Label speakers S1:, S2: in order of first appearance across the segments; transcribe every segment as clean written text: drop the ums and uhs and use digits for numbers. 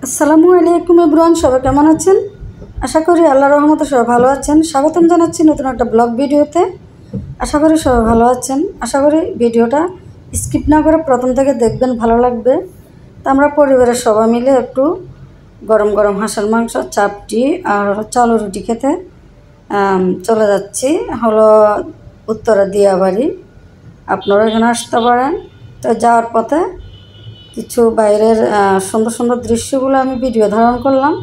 S1: আসসালামু আলাইকুম এভরিওয়ান, সবাই কেমন আছেন? আশা করি আল্লাহর রহমতে সবাই ভালো আছেন। স্বাগতম জানাচ্ছি নতুন একটা ব্লগ ভিডিওতে। আশা করি সবাই ভালো আছেন। আশা করি ভিডিওটা স্কিপ না করে প্রথম থেকে দেখবেন, ভালো লাগবে। তো আমরা পরিবারের সবাই মিলে একটু গরম গরম হাঁসের মাংস, চাপটি আর চাল রুটি খেতে চলে যাচ্ছি হলো উত্তরা দিয়াবাড়ি। আপনারা এখানে আসতে পারেন। তো যাওয়ার পথে কিছু বাইরের সুন্দর সুন্দর দৃশ্যগুলো আমি ভিডিও ধারণ করলাম,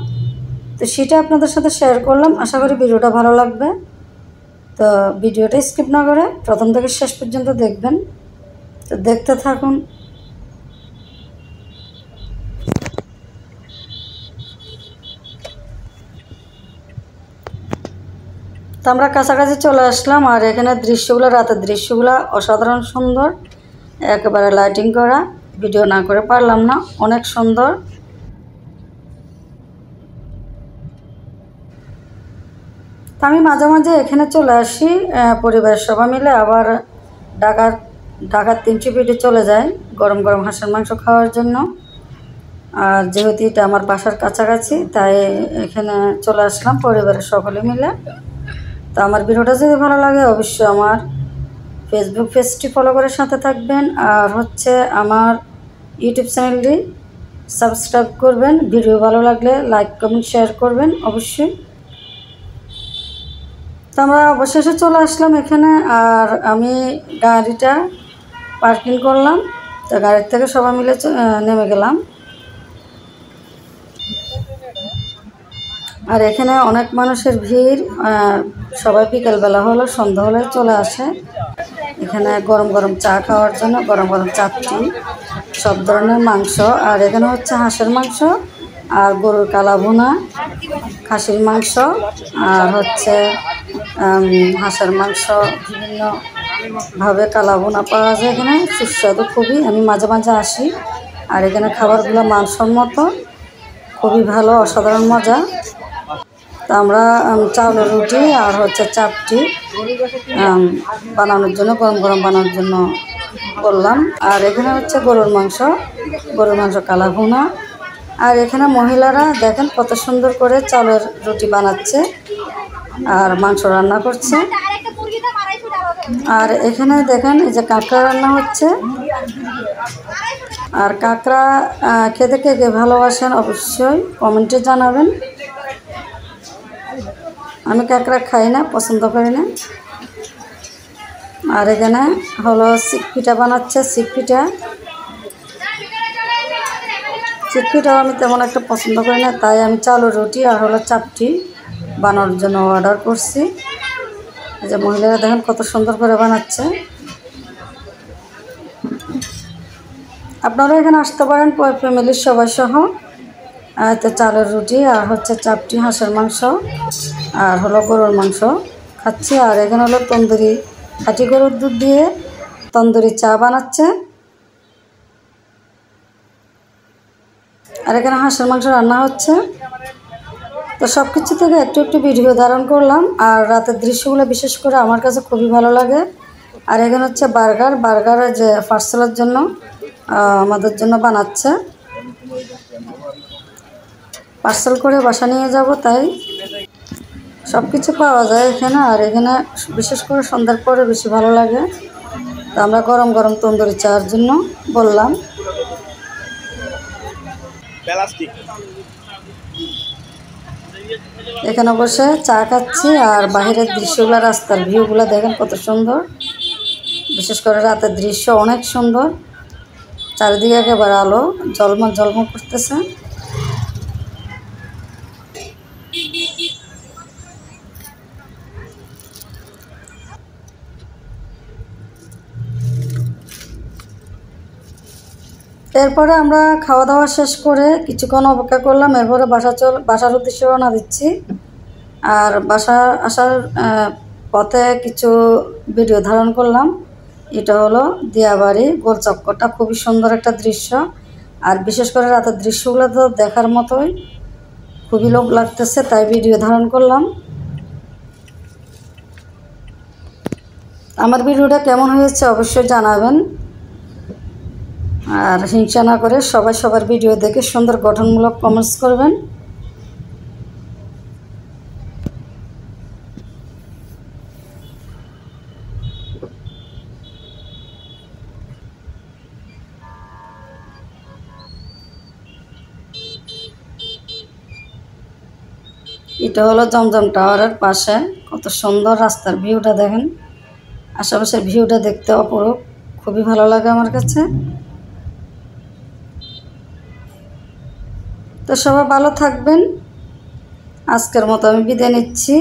S1: তো সেটা আপনাদের সাথে শেয়ার করলাম। আশা করি ভিডিওটা ভালো লাগবে। তো ভিডিওটা স্কিপ না করে প্রথম থেকে শেষ পর্যন্ত দেখবেন। তো দেখতে থাকুন। তো আমরা কাছাকাছি চলে আসলাম, আর এখানে দৃশ্যগুলো, রাতের দৃশ্যগুলো অসাধারণ সুন্দর, একেবারে লাইটিং করা। ভিডিও না করে পারলাম না, অনেক সুন্দর। তো আমি মাঝে মাঝে এখানে চলে আসি পরিবারের সবাই মিলে, আবার ঢাকার 300 ফিটে চলে যায় গরম গরম হাঁসের মাংস খাওয়ার জন্য। আর যেহেতু এটা আমার বাসার কাছাকাছি, তাই এখানে চলে আসলাম পরিবারের সকলে মিলে। তো আমার ভিডিওটা যদি ভালো লাগে অবশ্যই আমার ফেসবুক পেজটি ফলো করে সাথে থাকবেন, আর আমার ইউটিউব চ্যানেলটি সাবস্ক্রাইব করবেন। ভিডিও ভালো লাগলে লাইক কমেন্ট শেয়ার করবেন অবশ্যই। তো আমরা অবশেষে চলে আসলাম এখানে, আর আমি গাড়িটা পার্কিং করলাম। তো গাড়ির থেকে সবাই মিলে নেমে গেলাম। আর এখানে অনেক মানুষের ভিড়। সবাই বিকেলবেলা হলো, সন্ধ্যা হলে চলে আসে এখানে গরম গরম চা খাওয়ার জন্য। গরম গরম চাপটি, সব ধরনের মাংস। আর এখানে হাঁসের মাংস আর গরুর কালা ভুনা, খাসির মাংস, আর হাঁসের মাংস বিভিন্নভাবে কালা ভুনা পাওয়া যায় এখানে, সুস্বাদু খুবই। আমি মাঝে মাঝে আসি, আর এখানে খাবারগুলো মানসম্মত, খুবই ভালো, অসাধারণ মজা। তা আমরা চাউলের রুটি আর চাপটি বানানোর জন্য, গরম গরম বানানোর জন্য বললাম। আর এখানে গরুর মাংস কালা ভুনা। আর এখানে মহিলারা দেখেন কত সুন্দর করে চালের রুটি বানাচ্ছে আর মাংস রান্না করছে। আর এখানে দেখেন এই যে কাঁকড়া রান্না হচ্ছে। আর কাঁকড়া খেতে কে কে ভালোবাসেন অবশ্যই কমেন্টে জানাবেন। আমি কাঁকড়া খাই না, পছন্দ করি না। আর এখানে হলো চিকপিঠা বানাচ্ছে। চিকপিঠাও আমি তেমন একটা পছন্দ করি না, তাই আমি চালের রুটি আর চাপটি বানানোর জন্য অর্ডার করছি। এই যে মহিলারা দেখেন কত সুন্দর করে বানাচ্ছে। আপনারা এখানে আসতে পারেন ফ্যামিলির সবাই সহ। তো চালের রুটি আর চাপটি, হাঁসের মাংস আর গরুর মাংস খাচ্ছি। আর এখানে তন্দুরি, খাঁটি গরুর দুধ দিয়ে তন্দুরি চা বানাচ্ছে। আর এখানে হাঁসের মাংস রান্না হচ্ছে। তো সব কিছু থেকে একটু একটু ভিডিও ধারণ করলাম। আর রাতের দৃশ্যগুলো বিশেষ করে আমার কাছে খুবই ভালো লাগে। আর এখানে বার্গার যে পার্সেলের জন্য আমাদের জন্য বানাচ্ছে, পার্সেল করে বাসা নিয়ে যাব, তাই সব কিছু পাওয়া যায় এখানে। আর এখানে বিশেষ করে সন্ধ্যার পরে বেশি ভালো লাগে। তো আমরা গরম গরম তন্দুরি চার জন্য বললাম। এখানে বসে চা খাচ্ছি, আর বাইরের দৃশ্যগুলো, রাস্তার ভিউগুলো দেখেন কত সুন্দর। বিশেষ করে রাতের দৃশ্য অনেক সুন্দর, চারিদিকে একেবারে আলো ঝলমল করতেছে। এরপরে আমরা খাওয়া দাওয়া শেষ করে কিছুক্ষণ অপেক্ষা করলাম। এরপরে বাসার উদ্দেশ্যে রওনা দিচ্ছি। আর বাসা আসার পথে কিছু ভিডিও ধারণ করলাম। এটা হলো দিয়াবাড়ি গোল চক্করটা, খুবই সুন্দর একটা দৃশ্য। আর বিশেষ করে রাতের দৃশ্যগুলো তো দেখার মতোই, খুবই লোভ লাগতেছে, তাই ভিডিও ধারণ করলাম। আমার ভিডিওটা কেমন হয়েছে অবশ্যই জানাবেন। আর হিংসা না করে সবাই সবার ভিডিও দেখে সুন্দর গঠনমূলক কমেন্টস করবেন। এটা হলো জমজম টাওয়ারের পাশে, কত সুন্দর রাস্তার ভিউটা দেখেন, আশেপাশের ভিউটা দেখতে অপরূপ, খুবই ভালো লাগে আমার কাছে। তো সবাই ভালো থাকবেন, আজকের মতো আমি বিদায় নিচ্ছি,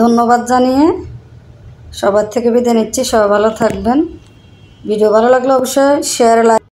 S1: ধন্যবাদ জানিয়ে সবার থেকে বিদায় নিচ্ছি। সবাই ভালো থাকবেন। ভিডিও ভালো লাগলে অবশ্যই শেয়ার, লাইক